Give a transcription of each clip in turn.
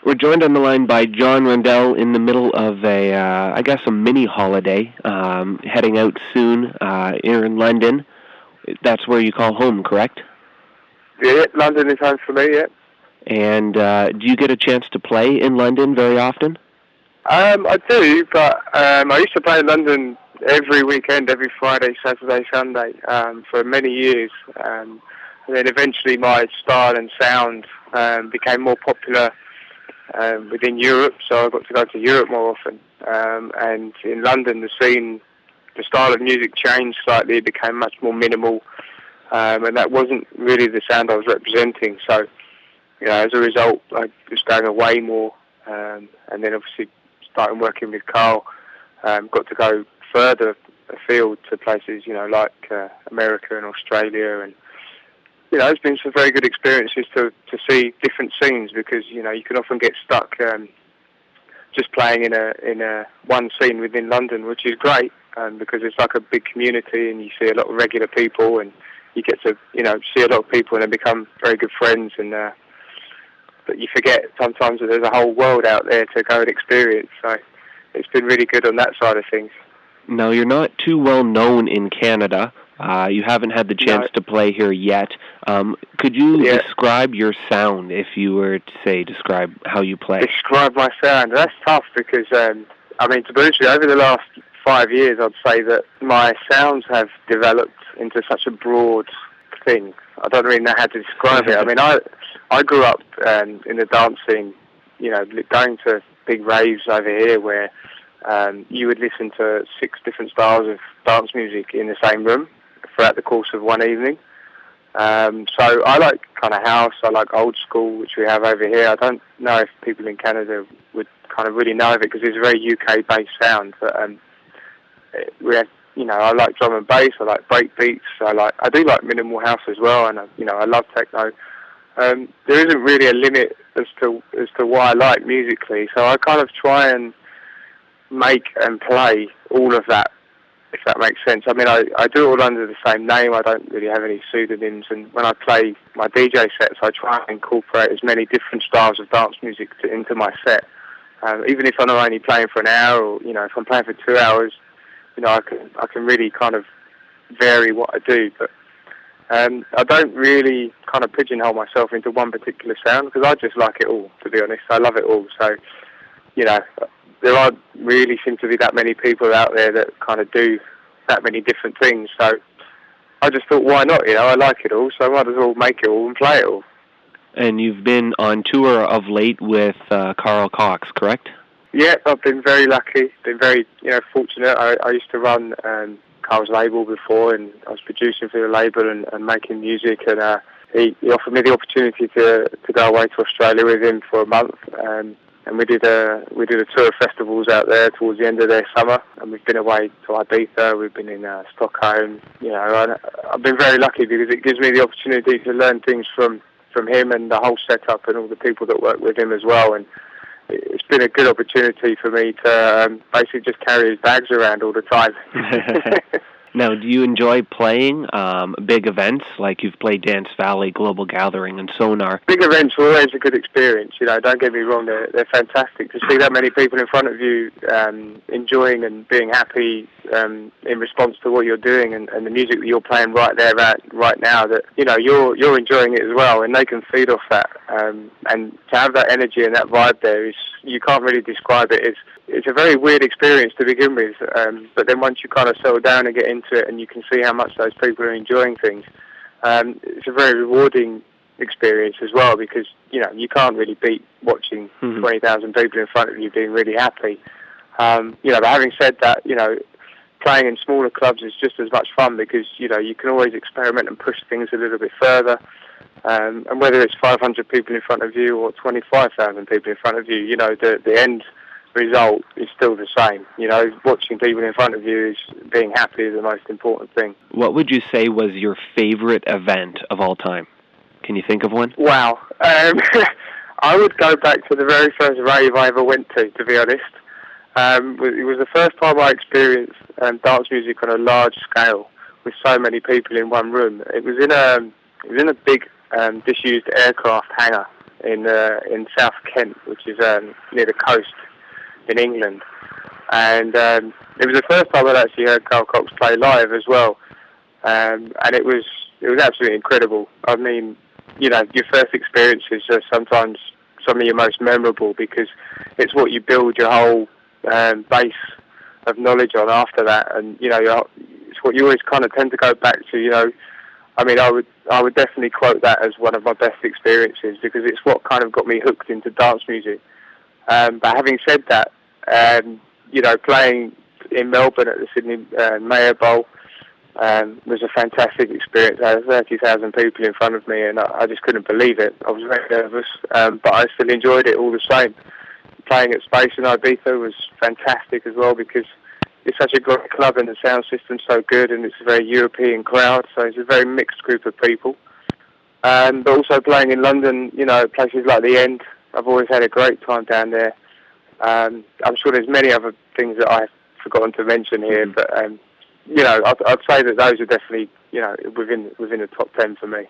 We're joined on the line by Jon Rundell in the middle of a mini holiday, heading out soon here in London. That's where you call home, correct? Yeah, London is home for me, yeah. And do you get a chance to play in London very often? I do, but I used to play in London every weekend, every Friday, Saturday, Sunday, for many years. And then eventually my style and sound became more popular within Europe, so I got to go to Europe more often. And in London, the style of music changed slightly. It became much more minimal, and that wasn't really the sound I was representing. So, as a result, I was going away more, and then obviously starting working with Carl, got to go further afield to places, like America and Australia, and it's been some very good experiences to see different scenes, because you can often get stuck just playing in a one scene within London, which is great, because it's like a big community and you see a lot of regular people, and you get to see a lot of people and then become very good friends, and but you forget sometimes that there's a whole world out there to go and experience. So it's been really good on that side of things. Now, you're not too well known in Canada. You haven't had the chance to play here yet. Could you describe your sound, if you were to say describe how you play? Describe my sound? That's tough, because, to be honest with you, over the last 5 years, I'd say that my sounds have developed into such a broad thing. I don't really know how to describe it. I grew up in the dance scene, going to big raves over here where you would listen to 6 different styles of dance music in the same room throughout the course of one evening. So I like kind of house, I like old school, which we have over here. I don't know if people in Canada would kind of really know of it, because it's a very UK-based sound. But we have, I like drum and bass, I like break beats, I do like minimal house as well, and I love techno. There isn't really a limit as to what I like musically, so I kind of try and make and play all of that, if that makes sense. I do it all under the same name. I don't really have any pseudonyms, and when I play my DJ sets, I try and incorporate as many different styles of dance music into my set. Even if I'm only playing for an hour, or if I'm playing for 2 hours, I can really kind of vary what I do. But I don't really kind of pigeonhole myself into one particular sound, because I just like it all, to be honest. I love it all. So, there aren't really seem to be that many people out there that kind of do that many different things. So I just thought, why not? I like it all, so I might as well make it all and play it all. And you've been on tour of late with Carl Cox, correct? Yeah, I've been very lucky, been very fortunate. I used to run Carl's label before, and I was producing for the label and making music, and he offered me the opportunity to go away to Australia with him for a month, and we did a tour of festivals out there towards the end of their summer, and we've been away to Ibiza, we've been in Stockholm. I've been very lucky, because it gives me the opportunity to learn things from him and the whole setup and all the people that work with him as well, and it's been a good opportunity for me to basically just carry his bags around all the time. Now, do you enjoy playing big events, like you've played Dance Valley, Global Gathering, and Sonar? Big events are always a good experience, don't get me wrong, they're fantastic. To see that many people in front of you enjoying and being happy in response to what you're doing, and the music that you're playing right there, right now, that you're enjoying it as well, and they can feed off that. And to have that energy and that vibe there, you can't really describe it. It's a very weird experience to begin with, but then once you kind of settle down and get into it, and you can see how much those people are enjoying things, it's a very rewarding experience as well, because you can't really beat watching 20,000 people in front of you being really happy. But having said that, playing in smaller clubs is just as much fun, because you can always experiment and push things a little bit further. And whether it's 500 people in front of you or 25,000 people in front of you, the end result is still the same. Watching people in front of you is being happy is the most important thing. What would you say was your favorite event of all time? Can you think of one? Wow. I would go back to the very first rave I ever went to be honest. It was the first time I experienced dance music on a large scale with so many people in one room. It was in a big disused aircraft hangar in South Kent, which is near the coast in England. And it was the first time I'd actually heard Carl Cox play live as well. And it was absolutely incredible. I mean, you know, your first experiences are sometimes some of your most memorable, because it's what you build your whole base of knowledge on after that. And, you know, it's what you always kind of tend to go back to, you know. I mean, I would definitely quote that as one of my best experiences, because it's what kind of got me hooked into dance music. But having said that, you know, playing in Melbourne at the Sydney Mayor Bowl was a fantastic experience. I had 30,000 people in front of me, and I just couldn't believe it. I was very nervous, but I still enjoyed it all the same. Playing at Space in Ibiza was fantastic as well, because it's such a great club and the sound system's so good, and it's a very European crowd, so it's a very mixed group of people. But also playing in London, you know, places like the End, I've always had a great time down there. I'm sure there's many other things that I've forgotten to mention here, but you know, I'd say that those are definitely, you know, within the top 10 for me.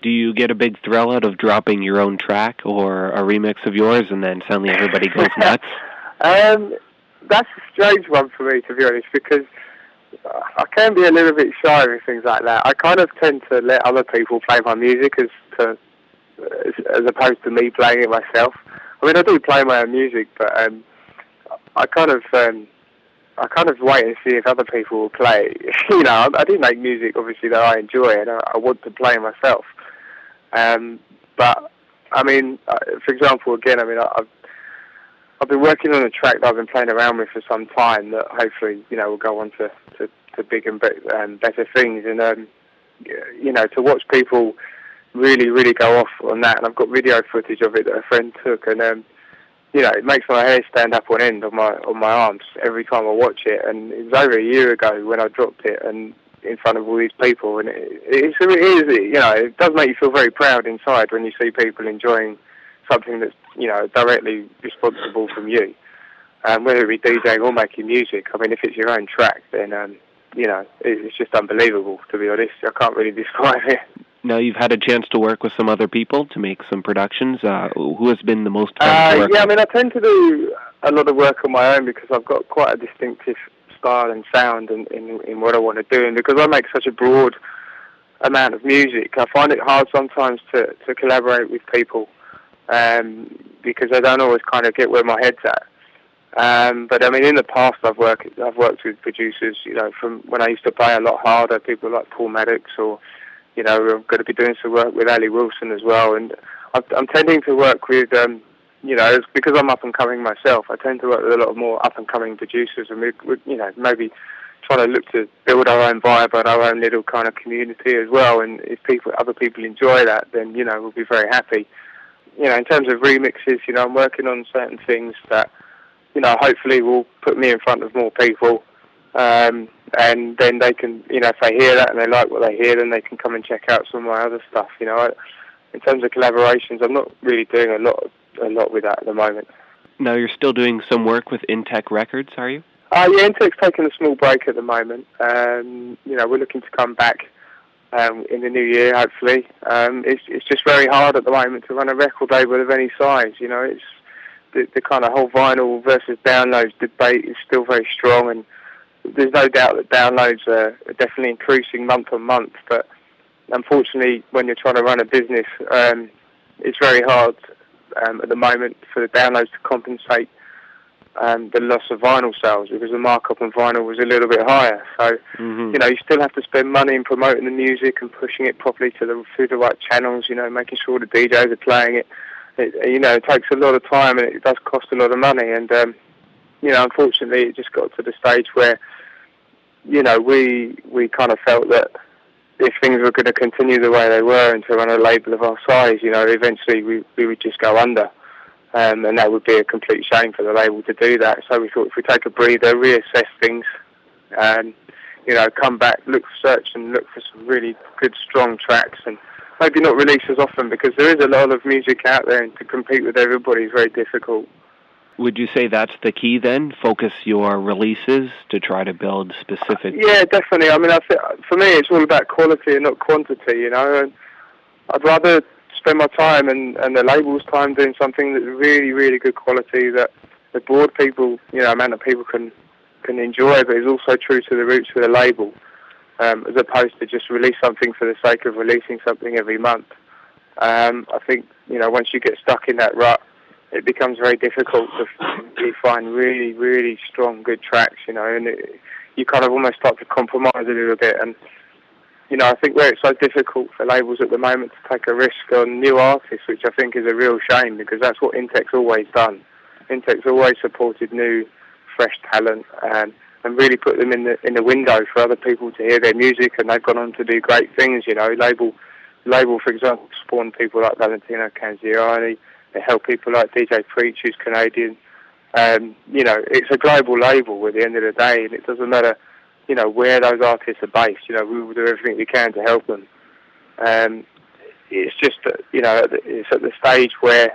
Do you get a big thrill out of dropping your own track or a remix of yours, and then suddenly everybody goes nuts? That's a strange one for me, to be honest, because I can be a little bit shy with things like that. I kind of tend to let other people play my music as opposed to me playing it myself. I mean, I do play my own music, but I kind of wait and see if other people will play. You know, I do make music, obviously, that I enjoy, and I want to play myself. But I mean, for example, again, I mean, I've been working on a track that I've been playing around with for some time that hopefully, you know, will go on to big and better things. And you know, to watch people really, really go off on that, and I've got video footage of it that a friend took, and you know, it makes my hair stand up on end on my arms every time I watch it. And it was over a year ago when I dropped it, and in front of all these people, and it is, you know, it does make you feel very proud inside when you see people enjoying something that's, you know, directly responsible from you, whether it be DJing or making music. I mean, if it's your own track, then you know, it's just unbelievable, to be honest. I can't really describe it. Now, you've had a chance to work with some other people to make some productions. Who has been the most fun to work with? I mean, I tend to do a lot of work on my own, because I've got quite a distinctive style and sound in what I want to do, and because I make such a broad amount of music, I find it hard sometimes to collaborate with people, because I don't always kind of get where my head's at. But I mean, in the past, I've worked with producers, you know, from when I used to play a lot harder, people like Paul Maddox, or, you know, I'm going to be doing some work with Ali Wilson as well. And I'm tending to work with, you know, because I'm up and coming myself, I tend to work with a lot of more up and coming producers, and we, you know, maybe trying to look to build our own vibe and our own little kind of community as well. And if other people enjoy that, then, you know, we'll be very happy. You know, in terms of remixes, you know, I'm working on certain things that, you know, hopefully will put me in front of more people. And then they can, you know, if they hear that and they like what they hear, then they can come and check out some of my other stuff. You know, in terms of collaborations, I'm not really doing a lot with that at the moment. Now, you're still doing some work with Intech Records, are you? Yeah, Intech's taking a small break at the moment. You know, we're looking to come back in the new year, hopefully. It's just very hard at the moment to run a record label of any size. You know, it's the kind of whole vinyl versus downloads debate is still very strong, and there's no doubt that downloads are definitely increasing month on month. But unfortunately, when you're trying to run a business, it's very hard at the moment for the downloads to compensate the loss of vinyl sales, because the markup on vinyl was a little bit higher. So, you know, you still have to spend money in promoting the music and pushing it properly through the right channels, you know, making sure the DJs are playing it. You know, it takes a lot of time, and it does cost a lot of money. And, you know, unfortunately, it just got to the stage where, you know, we kind of felt that if things were going to continue the way they were and to run a label of our size, you know, eventually we would just go under. And that would be a complete shame for the label to do that. So we thought, if we take a breather, reassess things, and, you know, come back, search and look for some really good, strong tracks, and maybe not release as often, because there is a lot of music out there, and to compete with everybody is very difficult. Would you say that's the key then? Focus your releases to try to build specific... Yeah, definitely. I mean, for me, it's all about quality and not quantity, you know. And I'd rather spend my time and the label's time doing something that's really, really good quality, that the broad people, amount of people can enjoy, but is also true to the roots of the label, as opposed to just release something for the sake of releasing something every month. I think, once you get stuck in that rut, it becomes very difficult to find really, really strong, good tracks, and you kind of almost start to compromise a little bit. And, I think where it's so difficult for labels at the moment to take a risk on new artists, which I think is a real shame, because that's what Intech's always done. Intech's always supported new, fresh talent, and really put them in the window for other people to hear their music, and they've gone on to do great things, Label, for example, spawned people like Valentino Canziani. They help people like DJ Preach, who's Canadian. It's a global label at the end of the day, and it doesn't matter, where those artists are based. We will do everything we can to help them. It's just that, it's at the stage where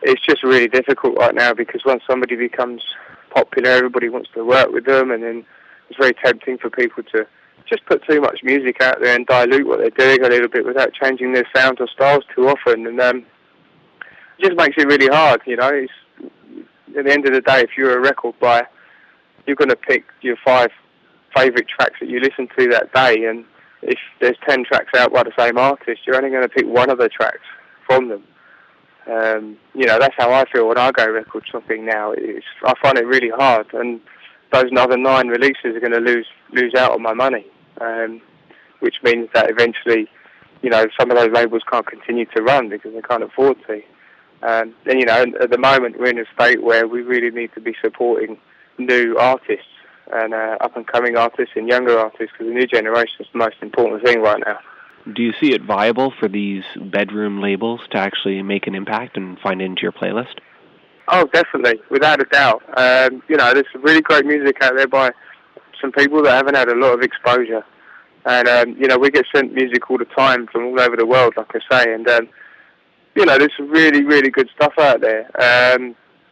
it's just really difficult right now, because once somebody becomes popular, everybody wants to work with them, and then it's very tempting for people to just put too much music out there and dilute what they're doing a little bit without changing their sounds or styles too often, and it just makes it really hard. It's, at the end of the day, if you're a record buyer, you're going to pick your 5 favourite tracks that you listen to that day, and if there's 10 tracks out by the same artist, you're only going to pick one of the tracks from them. That's how I feel when I go record shopping now. I find it really hard, and those other 9 releases are going to lose out on my money, which means that eventually, some of those labels can't continue to run because they can't afford to. And at the moment we're in a state where we really need to be supporting new artists and up-and-coming artists and younger artists, because the new generation is the most important thing right now. Do you see it viable for these bedroom labels to actually make an impact and find it into your playlist? Oh, definitely, without a doubt. There's some really great music out there by some people that haven't had a lot of exposure. And, we get sent music all the time from all over the world, like I say. And, there's some really, really good stuff out there.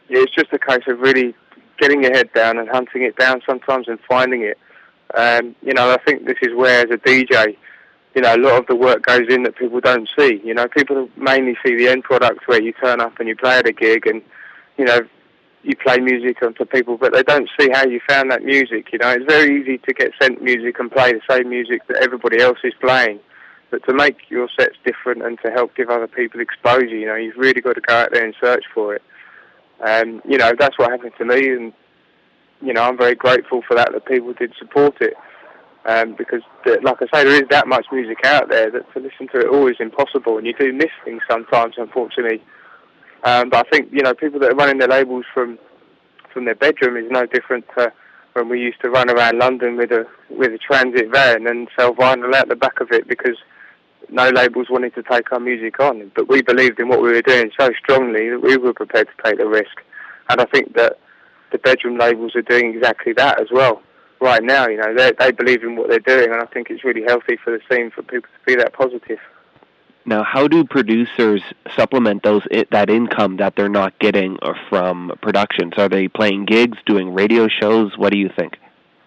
It's just a case of really getting your head down and hunting it down sometimes and finding it. I think this is where, as a DJ, a lot of the work goes in that people don't see. People mainly see the end product where you turn up and you play at a gig and, you play music onto people, but they don't see how you found that music. It's very easy to get sent music and play the same music that everybody else is playing. But to make your sets different and to help give other people exposure, you've really got to go out there and search for it. That's what happened to me, and, I'm very grateful for that people did support it. Because, like I say, there is that much music out there that to listen to it all is impossible, and you do miss things sometimes, unfortunately. But I think, people that are running their labels from their bedroom is no different to when we used to run around London with a transit van and sell vinyl out the back of it, because no labels wanted to take our music on. But we believed in what we were doing so strongly that we were prepared to take the risk. And I think that the bedroom labels are doing exactly that as well. Right now, they believe in what they're doing, and I think it's really healthy for the scene for people to be that positive. Now, how do producers supplement that income that they're not getting from productions? Are they playing gigs, doing radio shows? What do you think?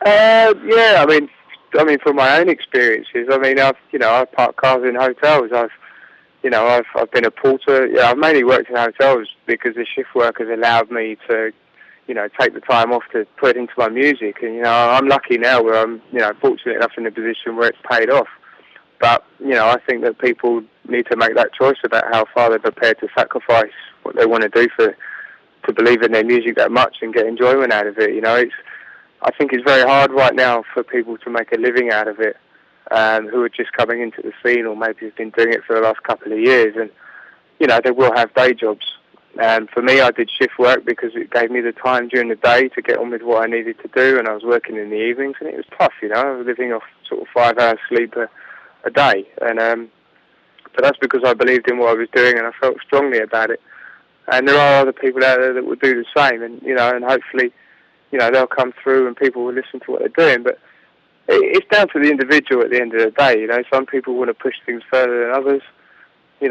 Yeah, I mean, from my own experiences, I've parked cars in hotels. I've been a porter. Yeah, I've mainly worked in hotels because the shift work has allowed me to, take the time off to put it into my music. And, I'm lucky now where I'm, fortunate enough in a position where it's paid off. But, I think that people need to make that choice about how far they're prepared to sacrifice what they want to do to believe in their music that much and get enjoyment out of it. I think it's very hard right now for people to make a living out of it, who are just coming into the scene or maybe have been doing it for the last couple of years. And, they will have day jobs. And for me, I did shift work because it gave me the time during the day to get on with what I needed to do, and I was working in the evenings, and it was tough, I was living off sort of 5 hours sleep a day, and but that's because I believed in what I was doing and I felt strongly about it. And there are other people out there that will do the same, and and hopefully, they'll come through and people will listen to what they're doing. But it's down to the individual at the end of the day. Some people want to push things further than others.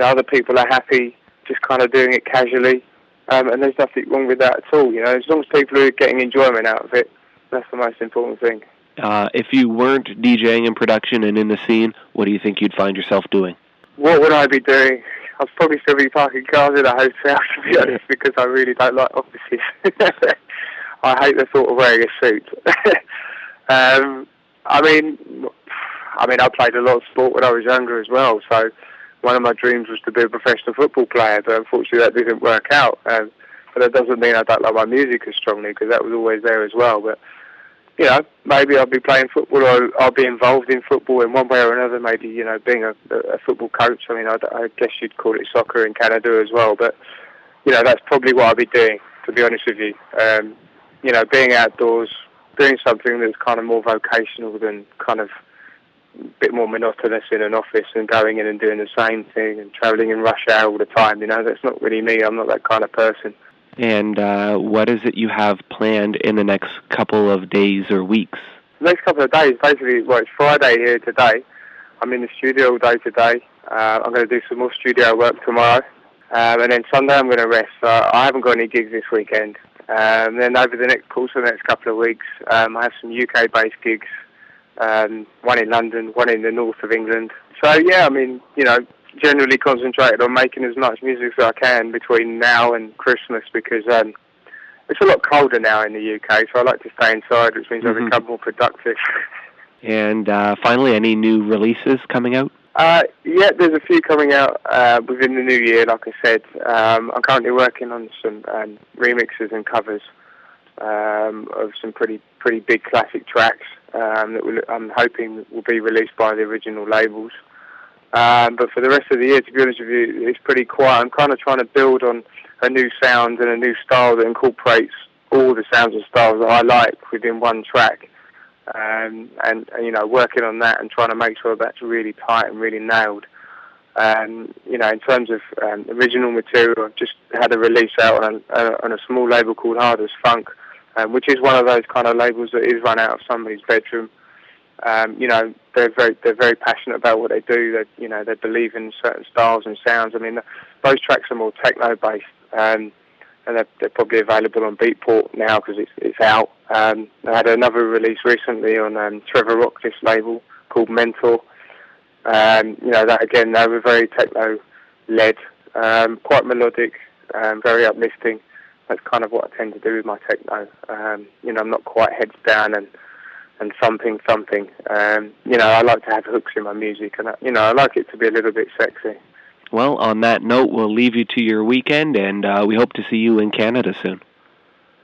Other people are happy just kind of doing it casually, and there's nothing wrong with that at all. As long as people are getting enjoyment out of it, that's the most important thing. If you weren't DJing in production and in the scene, what do you think you'd find yourself doing? What would I be doing? I'll probably still be parking cars in a hotel, to be honest, because I really don't like offices. I hate the thought of wearing a suit. I mean, I played a lot of sport when I was younger as well, so one of my dreams was to be a professional football player, but unfortunately that didn't work out. But that doesn't mean I don't like my music as strongly, because that was always there as well. But, you know, maybe I'll be playing football, or I'll be involved in football in one way or another, maybe, you know, being a football coach. I mean, I guess you'd call it soccer in Canada as well, but, you know, that's probably what I'll be doing, to be honest with you. You know, being outdoors, doing something that's kind of more vocational than kind of a bit more monotonous in an office and going in and doing the same thing and travelling in rush hour all the time. You know, that's not really me. I'm not that kind of person. And what is it you have planned in the next couple of days or weeks? The next couple of days, basically, well, it's Friday here today. I'm in the studio all day today. I'm going to do some more studio work tomorrow. And then Sunday I'm going to rest. I haven't got any gigs this weekend. Then over the next couple of weeks, I have some UK-based gigs. One in London, one in the north of England. So yeah, I mean, you know, generally concentrated on making as much music as I can between now and Christmas, because it's a lot colder now in the UK, so I like to stay inside, which means I become more productive. And finally, any new releases coming out? Yeah, there's a few coming out within the new year, like I said. I'm currently working on some remixes and covers of some pretty big classic tracks that I'm hoping will be released by the original labels. But for the rest of the year, to be honest with you, it's pretty quiet. I'm kind of trying to build on a new sound and a new style that incorporates all the sounds and styles that I like within one track. And you know, working on that and trying to make sure that's really tight and really nailed. You know, in terms of original material, I've just had a release out on a small label called Hard as Funk, which is one of those kind of labels that is run out of somebody's bedroom. You know, they're very passionate about what they do. They believe in certain styles and sounds. I mean, those tracks are more techno based, and they're probably available on Beatport now because it's out. I had another release recently on Trevor Oct's label called Mentor. You know, that again, they were very techno-led, quite melodic, very uplifting. That's kind of what I tend to do with my techno. You know, I'm not quite heads down and thumping. You know, I like to have hooks in my music, and you know, I like it to be a little bit sexy. Well, on that note, we'll leave you to your weekend, and we hope to see you in Canada soon.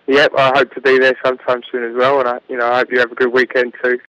Yep, I hope to be there sometime soon as well, and I hope you have a good weekend too.